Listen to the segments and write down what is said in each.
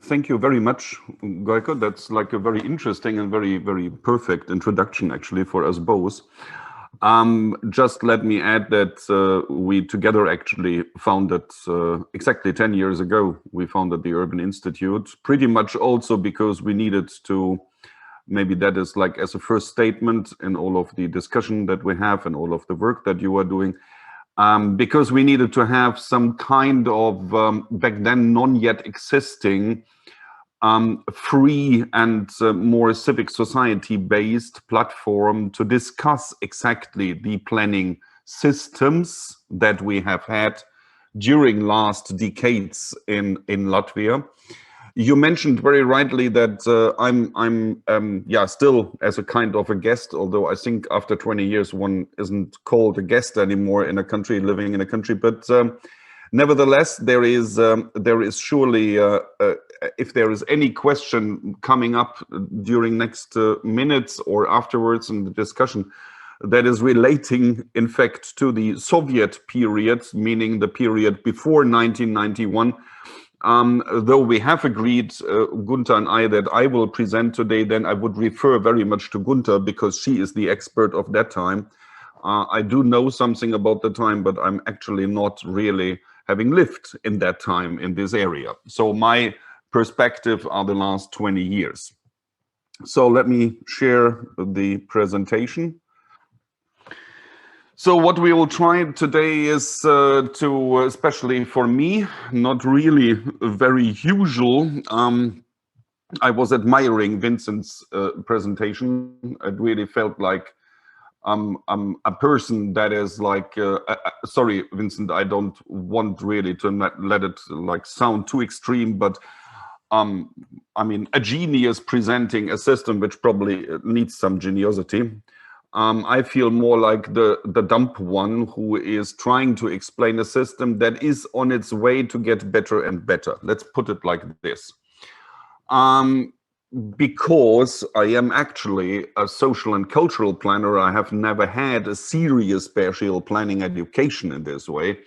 Thank you very much, Goiko. That's like a very interesting and very, very perfect introduction, actually, for us both. Just let me add that we together actually founded exactly 10 years ago. We founded the Urban Institute, pretty much also because we needed to, maybe that is like as a first statement in all of the discussion that we have and all of the work that you are doing, because we needed to have some kind of, back then, non-yet existing, free and more civic society-based platform to discuss exactly the planning systems that we have had during last decades in Latvia. You mentioned very rightly that I'm still as a kind of a guest, although I think after 20 years one isn't called a guest anymore in a country, living in a country. But nevertheless, there is surely, if there is any question coming up during next minutes or afterwards in the discussion, that is relating, in fact, to the Soviet period, meaning the period before 1991. Though we have agreed, Gunta and I, that I will present today, then I would refer very much to Gunta because she is the expert of that time. I do know something about the time, but I'm actually not really having lived in that time in this area. So my perspective are the last 20 years. So let me share the presentation. So what we will try today is to, especially for me, not really very usual. I was admiring Vincent's presentation. It really felt like a person that is like, sorry, Vincent, I don't want really to let it like sound too extreme, but I mean, a genius presenting a system which probably needs some geniosity. I feel more like the dumb one who is trying to explain a system that is on its way to get better and better. Let's put it like this. Because I am actually a social and cultural planner, I have never had a serious spatial planning education in this way.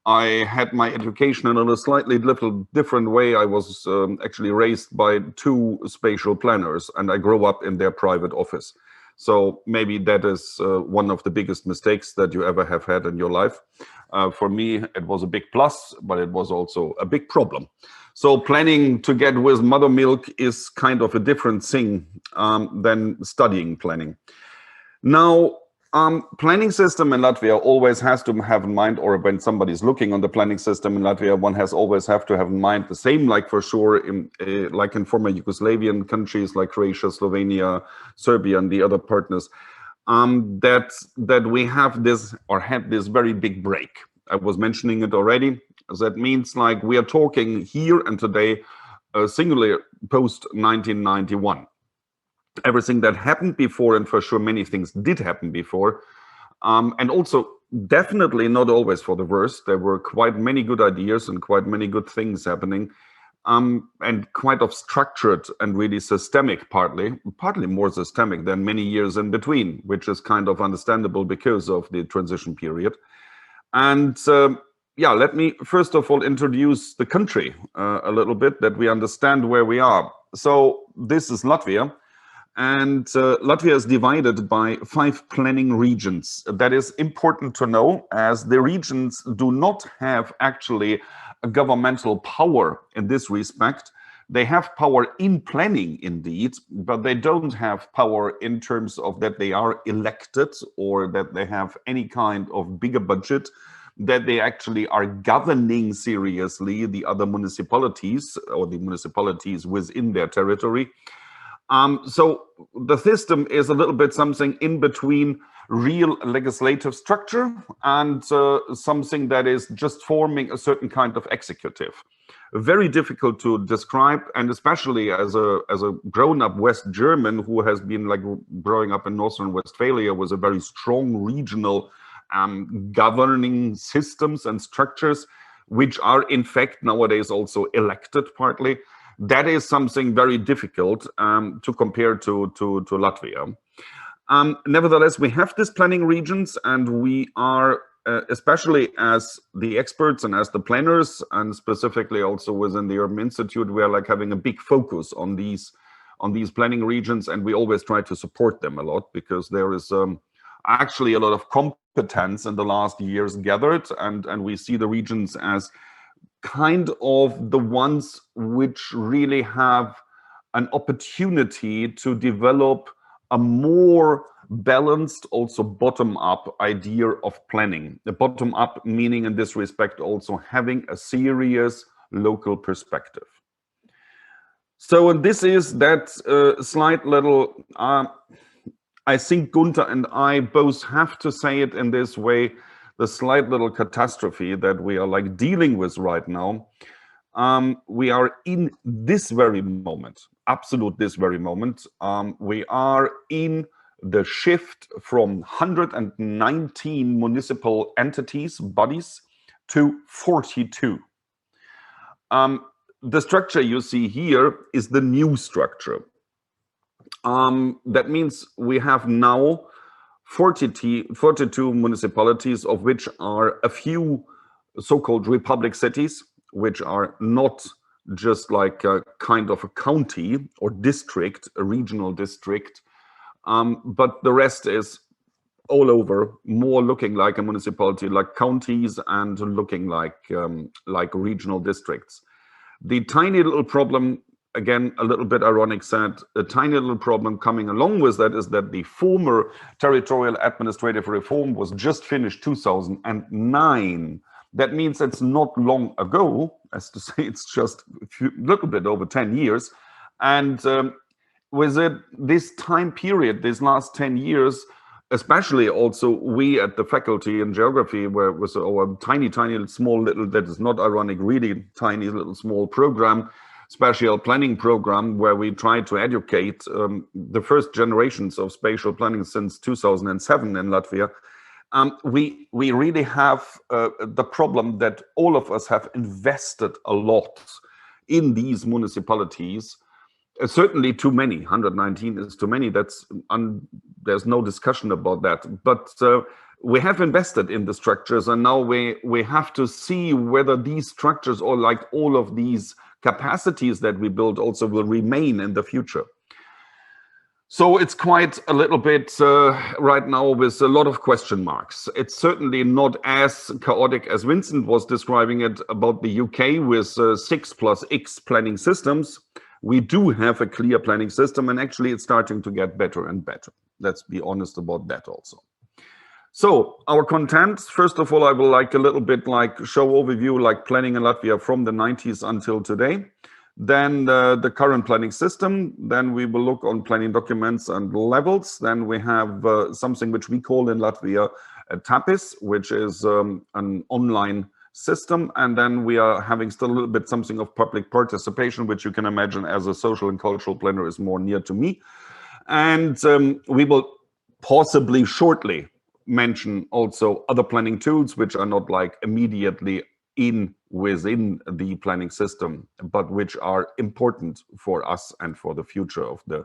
I had my education in a slightly little different way. I was actually raised by two spatial planners, and I grew up in their private office. So maybe that is one of the biggest mistakes that you ever have had in your life. For me, it was a big plus, but it was also a big problem. So planning to get with mother milk is kind of a different thing than studying planning. Now, planning system in Latvia always has to have in mind, or when somebody's looking on the planning system in Latvia, one has always have to have in mind the same, like for sure, like in former Yugoslavian countries like Croatia, Slovenia, Serbia, and the other partners, that we have this or had this very big break. I was mentioning it already. That means like we are talking here and today, singularly post 1991. Everything that happened before, and for sure many things did happen before, and also definitely not always for the worst. There were quite many good ideas and quite many good things happening, and quite of structured and really systemic, partly more systemic than many years in between, which is kind of understandable because of the transition period. And yeah, let me first of all introduce the country a little bit, that we understand where we are. So this is Latvia. And Latvia is divided by 5 planning regions. That is important to know, as the regions do not have actually a governmental power in this respect. They have power in planning indeed, but they don't have power in terms of that they are elected or that they have any kind of bigger budget, that they actually are governing seriously the other municipalities or the municipalities within their territory. So the system is a little bit something in between real legislative structure and something that is just forming a certain kind of executive. Very difficult to describe, and especially as a grown-up West German who has been like growing up in Northern Westphalia with a very strong regional governing systems and structures, which are in fact nowadays also elected partly. That is something very difficult to compare to Latvia. Nevertheless, we have these planning regions, and we are especially as the experts and as the planners, and specifically also within the Urban Institute, we are like having a big focus on these planning regions, and we always try to support them a lot, because there is actually a lot of competence in the last years gathered, and we see the regions as kind of the ones which really have an opportunity to develop a more balanced, also bottom-up idea of planning. The bottom-up meaning in this respect also having a serious local perspective. So, and this is that slight little, I think Gunta and I both have to say it in this way, the slight little catastrophe that we are like dealing with right now. We are in this very moment, absolute this very moment, we are in the shift from 119 municipal entities, bodies, to 42. The structure you see here is the new structure. That means we have now 42 municipalities, of which are a few so-called republic cities, which are not just like a kind of a county or district, a regional district, but the rest is all over, more looking like a municipality, like counties, and looking like regional districts. The tiny little problem, again, a little bit ironic said, a tiny little problem coming along with that is that the former territorial administrative reform was just finished 2009. That means it's not long ago, as to say, it's just a little bit over 10 years. And with it, this time period, these last 10 years, especially also we at the faculty in geography, where it was our tiny, small little, that is not ironic, really tiny little small program, spatial planning program, where we try to educate the first generations of spatial planning since 2007 in Latvia. We really have the problem that all of us have invested a lot in these municipalities. Certainly too many. 119 is too many. There's no discussion about that. But we have invested in the structures, and now we have to see whether these structures, or like all of these capacities that we build, also will remain in the future. So it's quite a little bit right now with a lot of question marks. It's certainly not as chaotic as Vincent was describing it about the UK with 6+X planning systems. We do have a clear planning system, and actually it's starting to get better and better. Let's be honest about that also. So our content, first of all, I will like a little bit like show overview, like planning in Latvia from the 90s until today. Then the current planning system. Then we will look on planning documents and levels. Then we have something which we call in Latvia a TAPIS, which is an online system. And then we are having still a little bit something of public participation, which you can imagine as a social and cultural planner is more near to me. And we will possibly shortly mention also other planning tools, which are not like immediately within the planning system, but which are important for us and for the future of the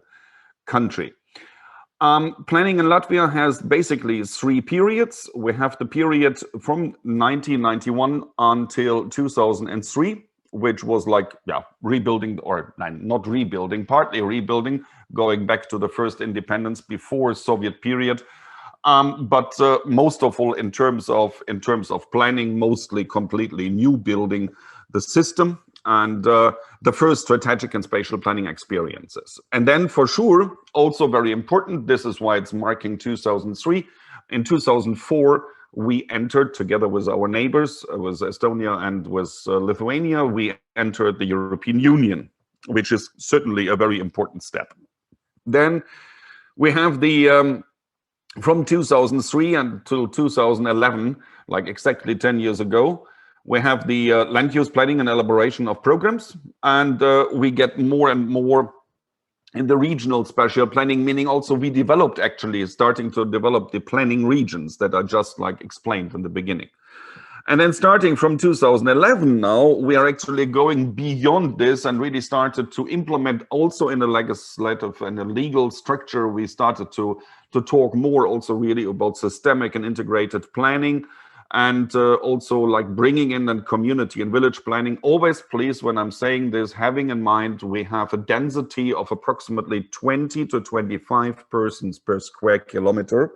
country. Planning in Latvia has basically 3 periods. We have the period from 1991 until 2003, which was like, rebuilding, or not rebuilding, partly rebuilding, going back to the first independence before Soviet period. But most of all, in terms of planning, mostly completely new building the system and the first strategic and spatial planning experiences. And then for sure, also very important, this is why it's marking 2003. In 2004, we entered together with our neighbors, with Estonia and with Lithuania, we entered the European Union, which is certainly a very important step. Then we have the from 2003 until 2011, like exactly 10 years ago, we have the land use planning and elaboration of programs, and we get more and more in the regional spatial planning, meaning also we developed, actually starting to develop the planning regions that I just like explained in the beginning. And then starting from 2011 now, we are actually going beyond this and really started to implement also in a legislative and a legal structure. We started to talk more also really about systemic and integrated planning. and also like bringing in the community and village planning. Always, please, when I'm saying this, having in mind we have a density of approximately 20 to 25 persons per square kilometer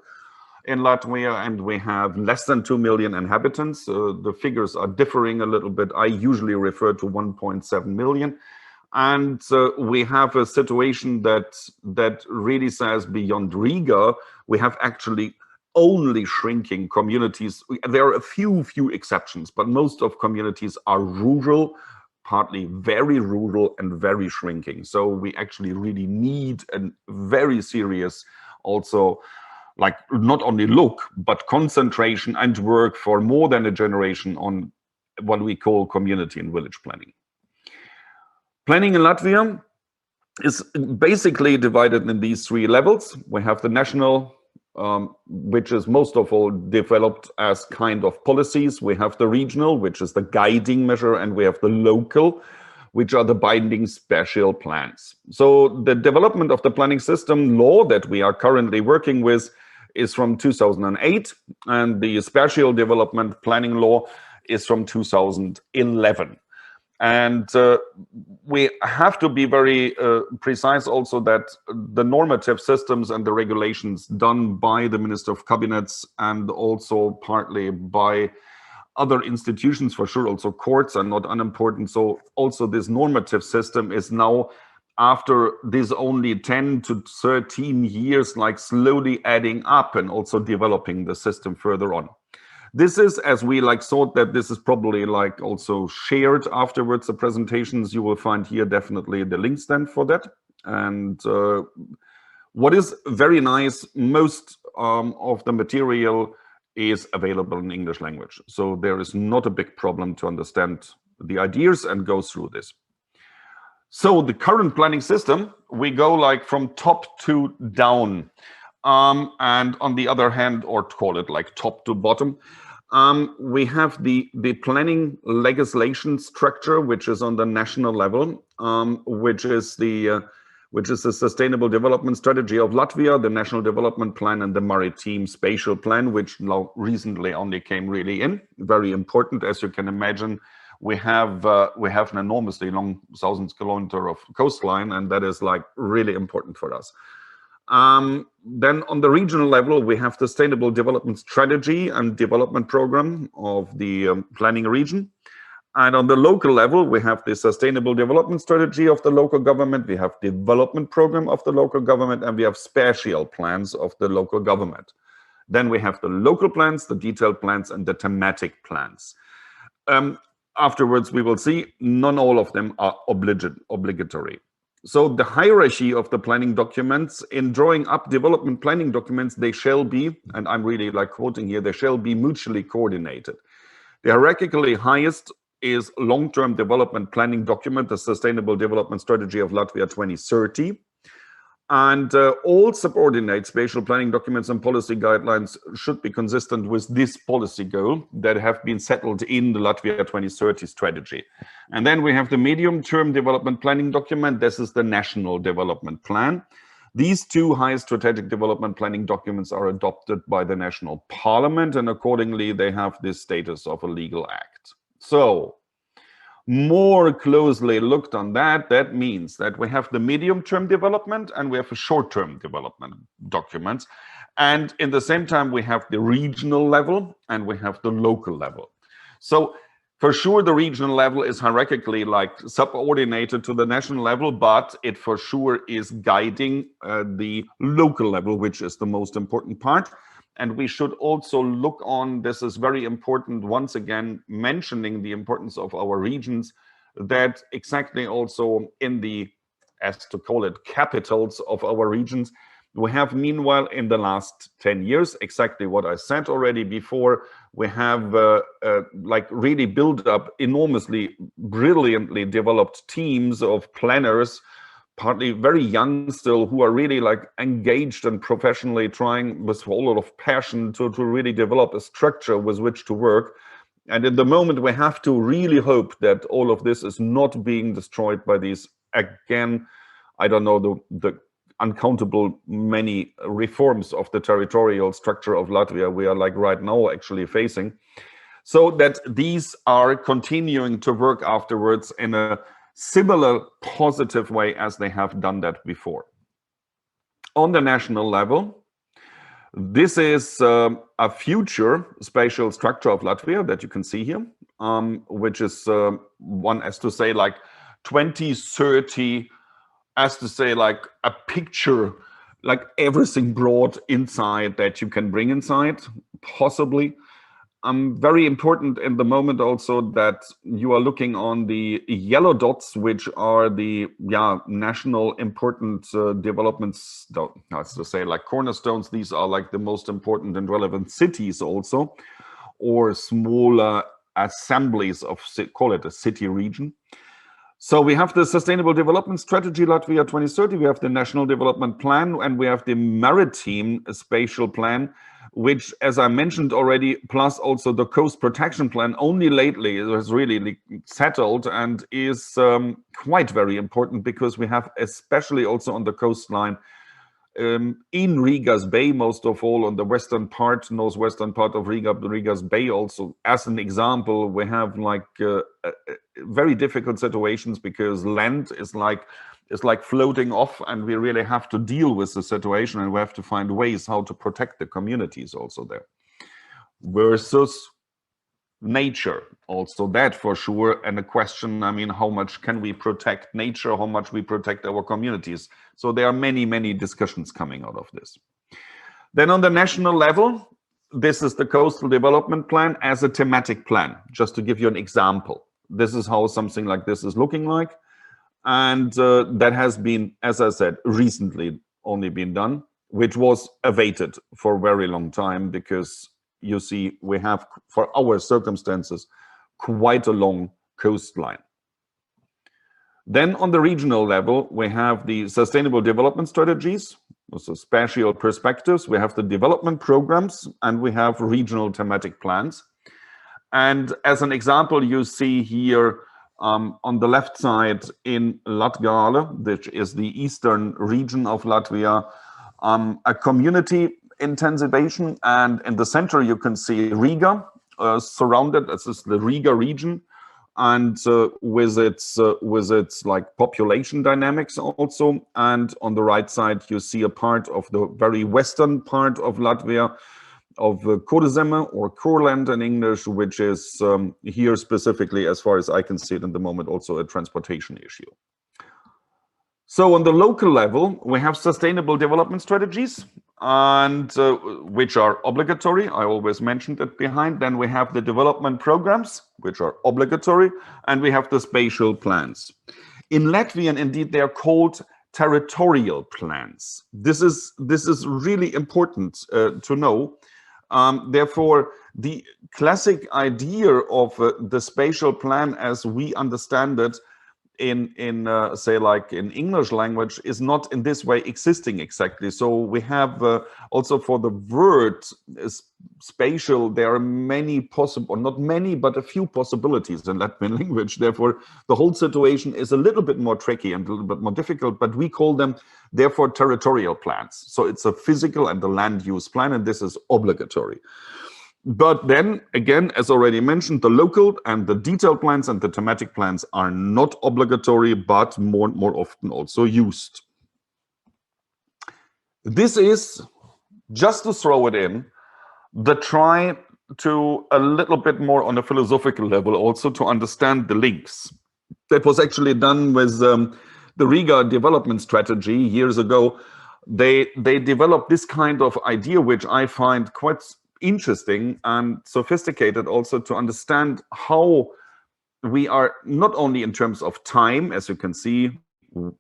in Latvia, and we have less than 2 million inhabitants. The figures are differing a little bit. I usually refer to 1.7 million. And we have a situation that really says beyond Riga, we have actually only shrinking communities. There are a few exceptions, but most of communities are rural, partly very rural and very shrinking. So we actually really need a very serious also, like not only look, but concentration and work for more than a generation on what we call community and village planning. Planning in Latvia is basically divided in these three levels. We have the national, which is most of all developed as kind of policies. We have the regional, which is the guiding measure, and we have the local, which are the binding spatial plans. So the development of the planning system law that we are currently working with is from 2008, and the spatial development planning law is from 2011. And we have to be very precise also that the normative systems and the regulations done by the Minister of Cabinets and also partly by other institutions, for sure, also courts are not unimportant. So also this normative system is now, after this only 10 to 13 years, like slowly adding up and also developing the system further on. This is, as we like thought that this is probably like also shared afterwards, the presentations, you will find here definitely the links then for that. And what is very nice, most of the material is available in English language. So there is not a big problem to understand the ideas and go through this. So the current planning system, we go like from top to down. And on the other hand, or call it like top to bottom, we have the planning legislation structure, which is on the national level, which is the Sustainable Development Strategy of Latvia, the National Development Plan, and the Maritime Spatial Plan, which now recently only came really in. Very important, as you can imagine. We have an enormously long, thousands kilometer of coastline, and that is like really important for us. Then on the regional level, we have the Sustainable Development Strategy and Development Program of the planning region. And on the local level, we have the Sustainable Development Strategy of the local government, we have Development Program of the local government, and we have Spatial Plans of the local government. Then we have the local plans, the detailed plans, and the thematic plans. Afterwards, we will see not all of them are obligatory. So the hierarchy of the planning documents, in drawing up development planning documents, they shall be, and I'm really like quoting here, they shall be mutually coordinated. The hierarchically highest is long-term development planning document, the Sustainable Development Strategy of Latvia 2030. And all subordinate spatial planning documents and policy guidelines should be consistent with this policy goal that have been settled in the Latvia 2030 strategy. And then we have the medium-term development planning document. This is the National Development Plan. These two high strategic development planning documents are adopted by the National Parliament, and accordingly, they have this status of a legal act. So, more closely looked on that, that means that we have the medium-term development and we have a short-term development documents. And in the same time, we have the regional level and we have the local level. So for sure, the regional level is hierarchically like subordinated to the national level, but it for sure is guiding the local level, which is the most important part. And we should also look on, this is very important, once again, mentioning the importance of our regions, that exactly also in the, as to call it, capitals of our regions, we have meanwhile in the last 10 years, exactly what I said already before, we have like really built up enormously, brilliantly developed teams of planners, partly very young still, who are really like engaged and professionally trying with a whole lot of passion to really develop a structure with which to work. And in the moment, we have to really hope that all of this is not being destroyed by these, again, I don't know, the uncountable many reforms of the territorial structure of Latvia we are like right now actually facing, so that these are continuing to work afterwards in a similar positive way as they have done that before. On the national level, this is a future spatial structure of Latvia that you can see here, which is one has to say like 2030, as to say like a picture, like everything brought inside that you can bring inside, possibly. Very important in the moment also that you are looking on the yellow dots, which are the national important developments, that's to say like cornerstones. These are like the most important and relevant cities also, or smaller assemblies of, call it a city region. So we have the Sustainable Development Strategy Latvia 2030, we have the National Development Plan, and we have the Maritime Spatial Plan, which, as I mentioned already, plus also the Coast Protection Plan, only lately it has really settled and is quite very important, because we have, especially also on the coastline, in Riga's Bay, most of all on the western part, northwestern part of Riga, Riga's Bay also, as an example, we have like very difficult situations because land is like floating off, and we really have to deal with the situation, and we have to find ways how to protect the communities also there. Versus nature, also that for sure, and a question, I mean, how much can we protect nature, how much we protect our communities? So there are many discussions coming out of this. Then on the national level, this is the Coastal Development Plan as a thematic plan, just to give you an example. This is how something like this is looking like. And that has been, as I said, recently only been done, which was awaited for a very long time, because you see, we have, for our circumstances, quite a long coastline. Then on the regional level, we have the Sustainable Development Strategies, also spatial perspectives, we have the development programs, and we have regional thematic plans. And as an example, you see here on the left side in Latgale, which is the eastern region of Latvia, a community intensivation, and in the center you can see Riga surrounded. This is the Riga region, and with its like population dynamics also. And on the right side you see a part of the very western part of Latvia, of Kurzeme, or Kurland in English, which is here specifically, as far as I can see it in the moment, also a transportation issue. So on the local level, we have sustainable development strategies, and which are obligatory. I always mentioned it behind. Then we have the development programs, which are obligatory, and we have the spatial plans. In Latvian, indeed, they are called territorial plans. This is really important to know. Therefore, the classic idea of the spatial plan, as we understand it, in say like in English language, is not in this way existing exactly. So we have also for the word spatial, there are many possible, not many, but a few possibilities in Latvian language. Therefore, the whole situation is a little bit more tricky and a little bit more difficult, but we call them therefore territorial plans. So it's a physical and the land use plan, and this is obligatory. But then again, as already mentioned, the local and the detailed plans and the thematic plans are not obligatory, but more often also used. This is, just to throw it in, the try to a little bit more on a philosophical level also to understand the links. That was actually done with the Riga development strategy years ago. They developed this kind of idea, which I find quite interesting and sophisticated also, to understand how we are, not only in terms of time, as you can see,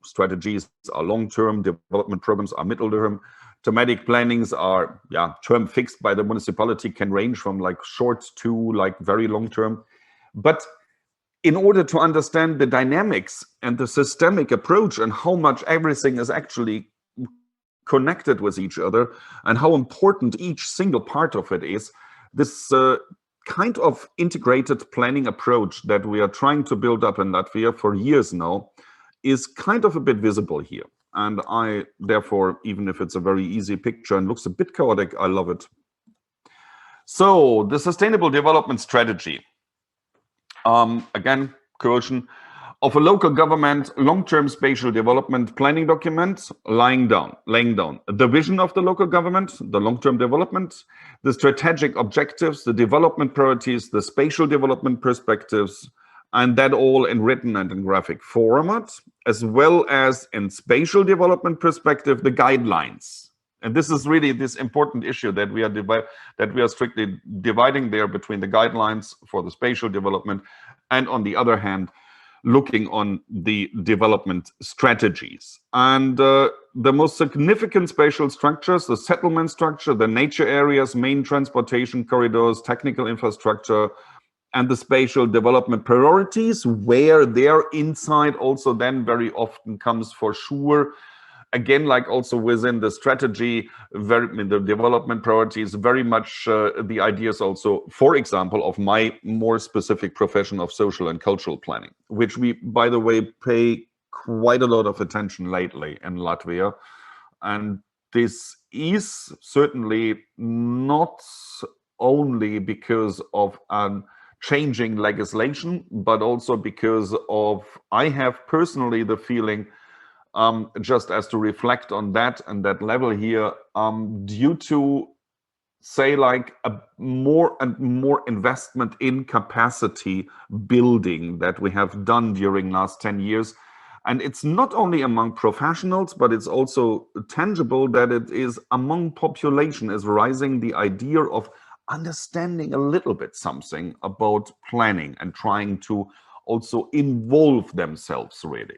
strategies are long-term, development programs are middle-term, thematic plannings are term fixed by the municipality, can range from like short to like very long-term. But in order to understand the dynamics and the systemic approach and how much everything is actually connected with each other and how important each single part of it is, this kind of integrated planning approach that we are trying to build up in Latvia for years now is kind of a bit visible here. And I, therefore, even if it's a very easy picture and looks a bit chaotic, I love it. So the Sustainable Development Strategy. Again, quotation of a local government long-term spatial development planning document, laying down the vision of the local government, the long-term development, the strategic objectives, the development priorities, the spatial development perspectives, and that all in written and in graphic format, as well as in spatial development perspective, the guidelines. And this is really this important issue that we are strictly dividing there between the guidelines for the spatial development and, on the other hand, looking on the development strategies. And the most significant spatial structures, the settlement structure, the nature areas, main transportation corridors, technical infrastructure, and the spatial development priorities, where their insight also then very often comes for sure. Again, like also within the strategy, the development priorities, very much the ideas also, for example, of my more specific profession of social and cultural planning, which we, by the way, pay quite a lot of attention lately in Latvia. And this is certainly not only because of changing legislation, but also because of, I have personally the feeling, just as to reflect on that and that level here, due to, say, like a more and more investment in capacity building that we have done during last 10 years. And it's not only among professionals, but it's also tangible that it is among population is rising the idea of understanding a little bit something about planning and trying to also involve themselves really.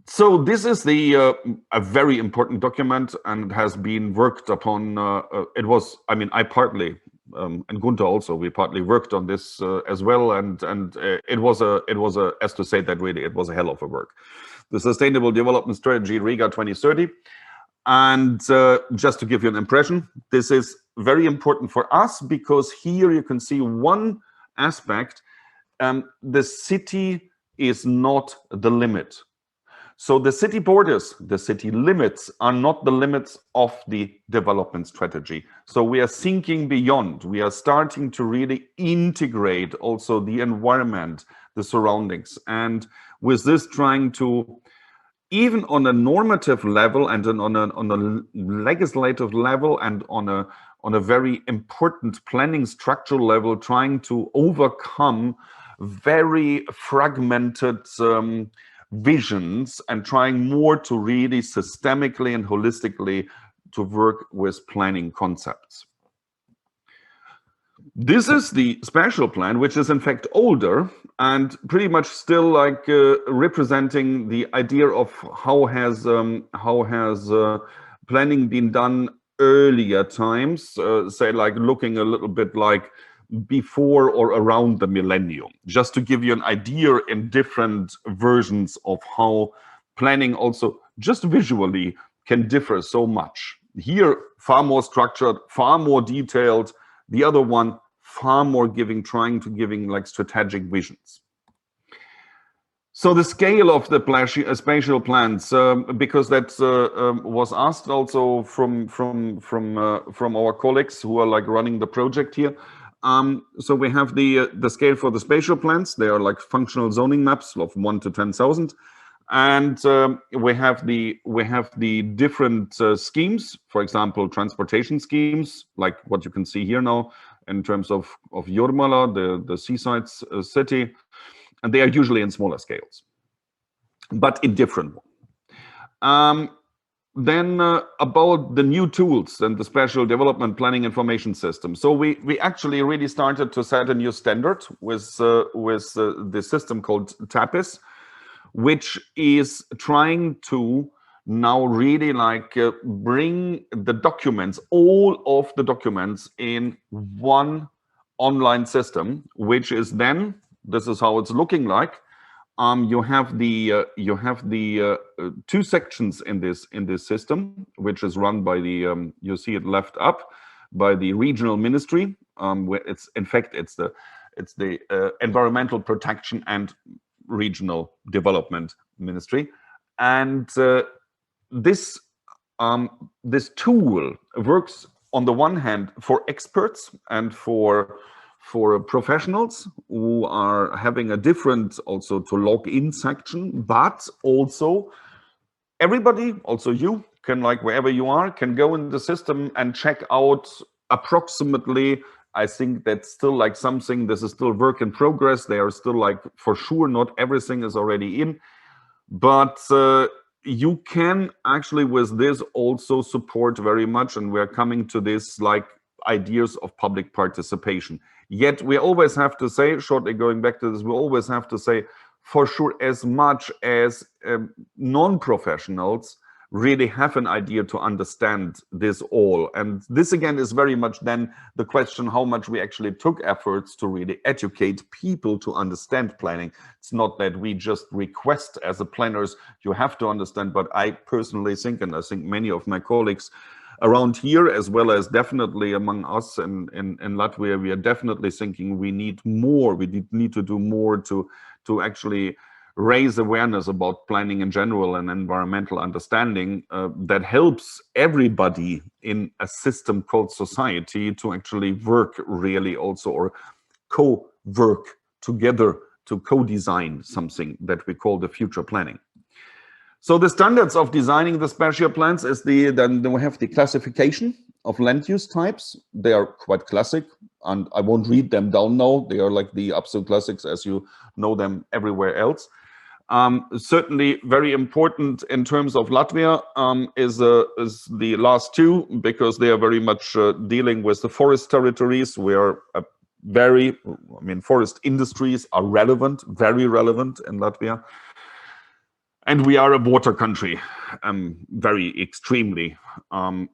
So this is a very important document, and it has been worked upon. I partly, and Gunta also, we partly worked on this as well, and it was as to say that really, it was a hell of a work. The Sustainable Development Strategy Riga 2030, and just to give you an impression, this is very important for us because here you can see one aspect: the city is not the limit. So the city borders, the city limits are not the limits of the development strategy. So we are thinking beyond. We are starting to really integrate also the environment, the surroundings. And with this, trying to, even on a normative level and on a legislative level and on a very important planning structural level, trying to overcome very fragmented visions and trying more to really systemically and holistically to work with planning concepts. This is the spatial plan, which is in fact older and pretty much still like representing the idea of how has planning been done earlier times, say like looking a little bit like before or around the millennium, just to give you an idea in different versions of how planning also just visually can differ so much. Here, far more structured, far more detailed. The other one, far more trying to giving like strategic visions. So the scale of the spatial plans, because that was asked also from our colleagues who are like running the project here. So we have the scale for the spatial plans. They are like functional zoning maps of 1 to 10,000, and we have the different schemes. For example, transportation schemes, like what you can see here now in terms of Jurmala, the seaside city, and they are usually in smaller scales, but in different ones. Then about the new tools and the spatial development planning information system. So we actually really started to set a new standard with the system called TAPIS, which is trying to now really like bring the documents, all of the documents in one online system, which is then, this is how it's looking like. You have the two sections in this system, which is run by the you see it left up by the regional ministry. Where it's in fact it's the Environmental Protection and Regional Development Ministry, and this this tool works on the one hand for experts and for professionals who are having a different also to log in section, but also everybody, also you, can, like wherever you are, can go in the system and check out approximately. I think that's still like something, this is still work in progress. They are still like, for sure, not everything is already in, but you can actually with this also support very much, and we're coming to this like ideas of public participation. Yet we always have to say, shortly going back to this, we always have to say, for sure, as much as non-professionals really have an idea to understand this all. And this again is very much then the question how much we actually took efforts to really educate people to understand planning. It's not that we just request as a planners, you have to understand, but I personally think, and I think many of my colleagues around here, as well as definitely among us in Latvia, we are definitely thinking we need more, we need to do more to actually raise awareness about planning in general and environmental understanding that helps everybody in a system called society to actually work really also, or co-work together to co-design something that we call the future planning. So the standards of designing the spatial plans is then we have the classification of land use types. They are quite classic, and I won't read them down now. They are like the absolute classics as you know them everywhere else. Certainly very important in terms of Latvia is the last two, because they are very much dealing with the forest territories. We are forest industries are relevant, very relevant in Latvia. And we are a water country, very extremely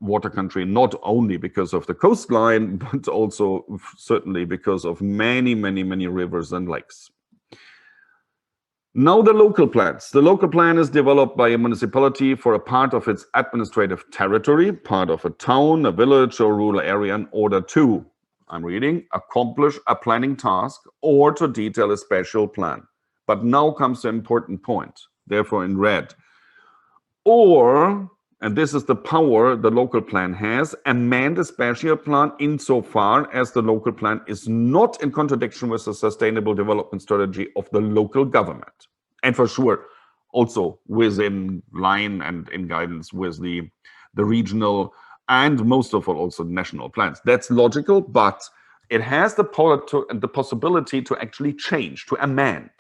water country, not only because of the coastline, but also certainly because of many, many, many rivers and lakes. Now the local plans. The local plan is developed by a municipality for a part of its administrative territory, part of a town, a village, or rural area in order to, I'm reading, accomplish a planning task or to detail a spatial plan. But now comes the important point, therefore in red. Or, and this is the power the local plan has, amend a spatial plan insofar as the local plan is not in contradiction with the sustainable development strategy of the local government. And for sure, also within line and in guidance with the regional and most of all also national plans. That's logical, but it has the possibility to actually change, to amend.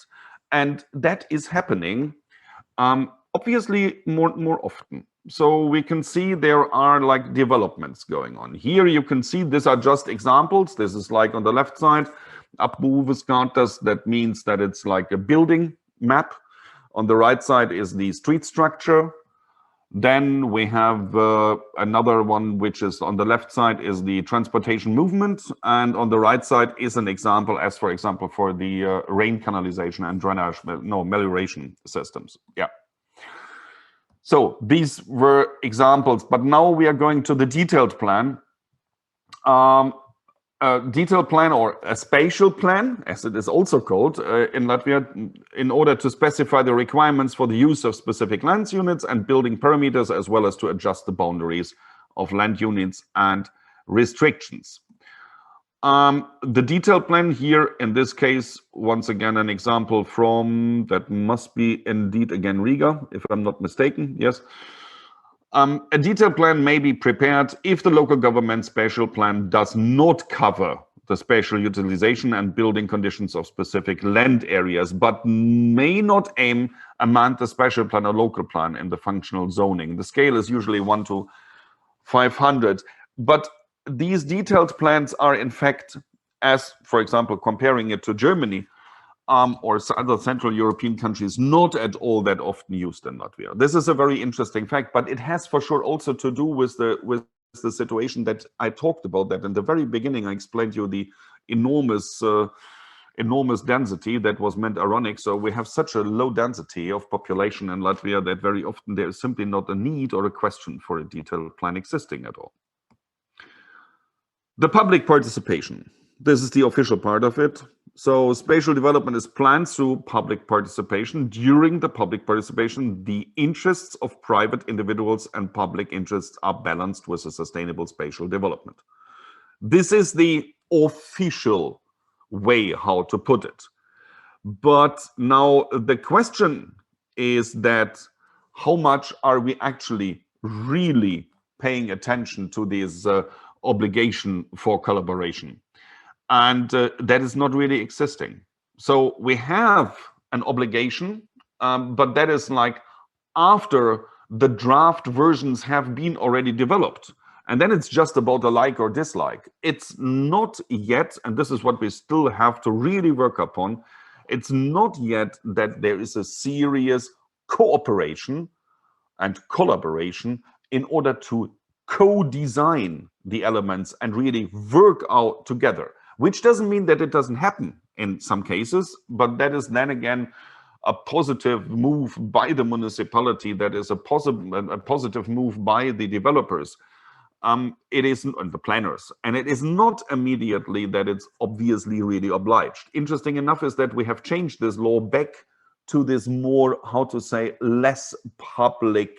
And that is happening obviously more often. So we can see there are like developments going on. Here you can see these are just examples. This is like on the left side, apbūves, that means that it's like a building map. On the right side is the street structure. Then we have another one, which is on the left side is the transportation movement. And on the right side is an example as, for example, for the rain canalization and drainage, melioration systems. Yeah. So these were examples, but now we are going to the detailed plan. A detailed plan, or a spatial plan, as it is also called in Latvia, in order to specify the requirements for the use of specific land units and building parameters, as well as to adjust the boundaries of land units and restrictions. The detailed plan here, in this case, once again, an example from, that must be indeed again Riga, if I'm not mistaken, yes. A detailed plan may be prepared if the local government spatial plan does not cover the spatial utilization and building conditions of specific land areas, but may not aim amend the spatial plan or local plan in the functional zoning. The scale is usually 1 to 500, but these detailed plans are in fact, as for example, comparing it to Germany, or other Central European countries, not at all that often used in Latvia. This is a very interesting fact, but it has for sure also to do with the situation that I talked about, that in the very beginning I explained you the enormous density that was meant ironic. So we have such a low density of population in Latvia that very often there is simply not a need or a question for a detailed plan existing at all. The public participation. This is the official part of it. So spatial development is planned through public participation. During the public participation, the interests of private individuals and public interests are balanced with a sustainable spatial development. This is the official way how to put it. But now the question is that how much are we actually really paying attention to this obligation for collaboration? And that is not really existing. So we have an obligation, but that is like after the draft versions have been already developed. And then it's just about a like or dislike. It's not yet, and this is what we still have to really work upon, it's not yet that there is a serious cooperation and collaboration in order to co-design the elements and really work out together. Which doesn't mean that it doesn't happen in some cases, but that is then again a positive move by the municipality, that is a positive move by the developers. It is the planners, and it is not immediately that it's obviously really obliged. Interesting enough is that we have changed this law back to this more, how to say, less public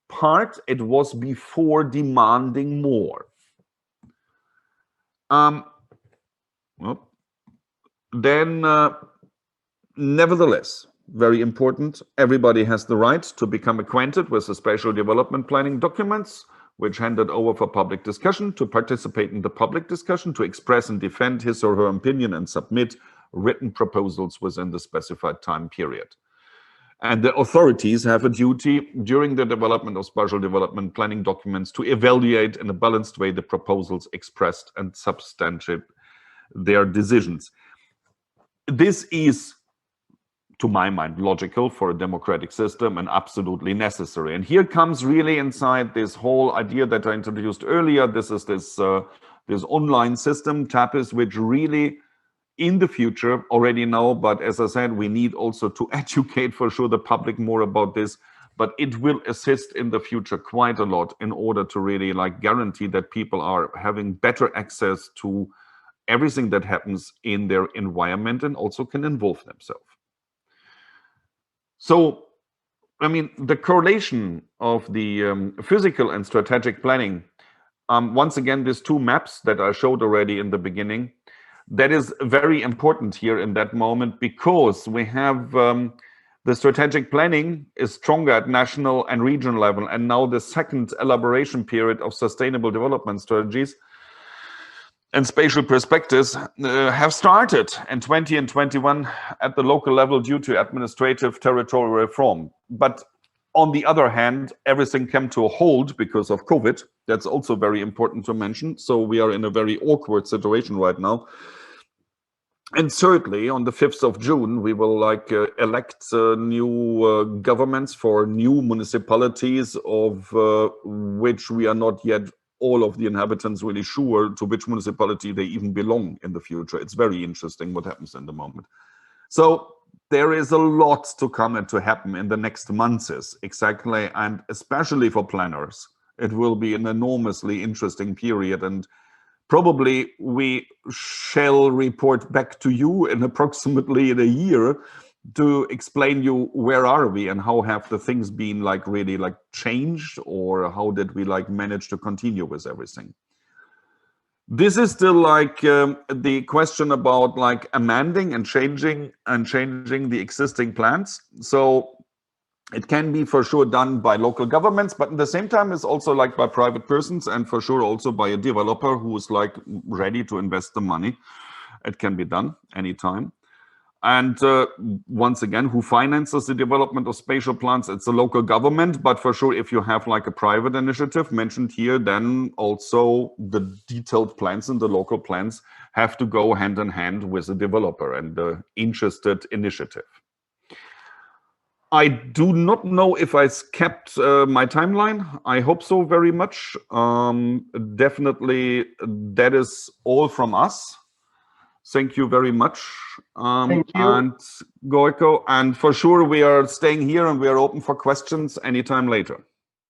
part. It was before demanding more. Then, nevertheless, very important, everybody has the right to become acquainted with the spatial development planning documents, which handed over for public discussion, to participate in the public discussion, to express and defend his or her opinion, and submit written proposals within the specified time period. And the authorities have a duty during the development of spatial development planning documents to evaluate in a balanced way the proposals expressed and substantiate their decisions. This is, to my mind, logical for a democratic system and absolutely necessary. And here comes really inside this whole idea that I introduced earlier. This is this online system, TAPIS, which really in the future already know, but as I said, we need also to educate for sure the public more about this, but it will assist in the future quite a lot in order to really like guarantee that people are having better access to everything that happens in their environment and also can involve themselves. So, I mean, the correlation of the physical and strategic planning, once again, these two maps that I showed already in the beginning, that is very important here in that moment, because we have the strategic planning is stronger at national and regional level. And now the second elaboration period of sustainable development strategies and spatial perspectives have started in 20 and 21 at the local level due to administrative territorial reform. But on the other hand, everything came to a halt because of COVID. That's also very important to mention. So we are in a very awkward situation right now. And thirdly, on the 5th of June, we will elect new governments for new municipalities, of which we are not yet all of the inhabitants really sure to which municipality they even belong in the future. It's very interesting what happens in the moment. So there is a lot to come and to happen in the next months, exactly, and especially for planners. It will be an enormously interesting period, and probably we shall report back to you in approximately a year to explain you where are we and how have the things been really changed, or how did we manage to continue with everything. This is still the question about amending and changing the existing plans. So it can be for sure done by local governments, but at the same time it's also by private persons, and for sure also by a developer who is ready to invest the money. It can be done anytime. And once again, who finances the development of spatial plans? It's a local government, but for sure, if you have a private initiative mentioned here, then also the detailed plans and the local plans have to go hand in hand with the developer and the interested initiative. I do not know if I kept my timeline. I hope so very much. Definitely, that is all from us. Thank you very much. Thank you. And Goiko, and for sure we are staying here and we are open for questions anytime later.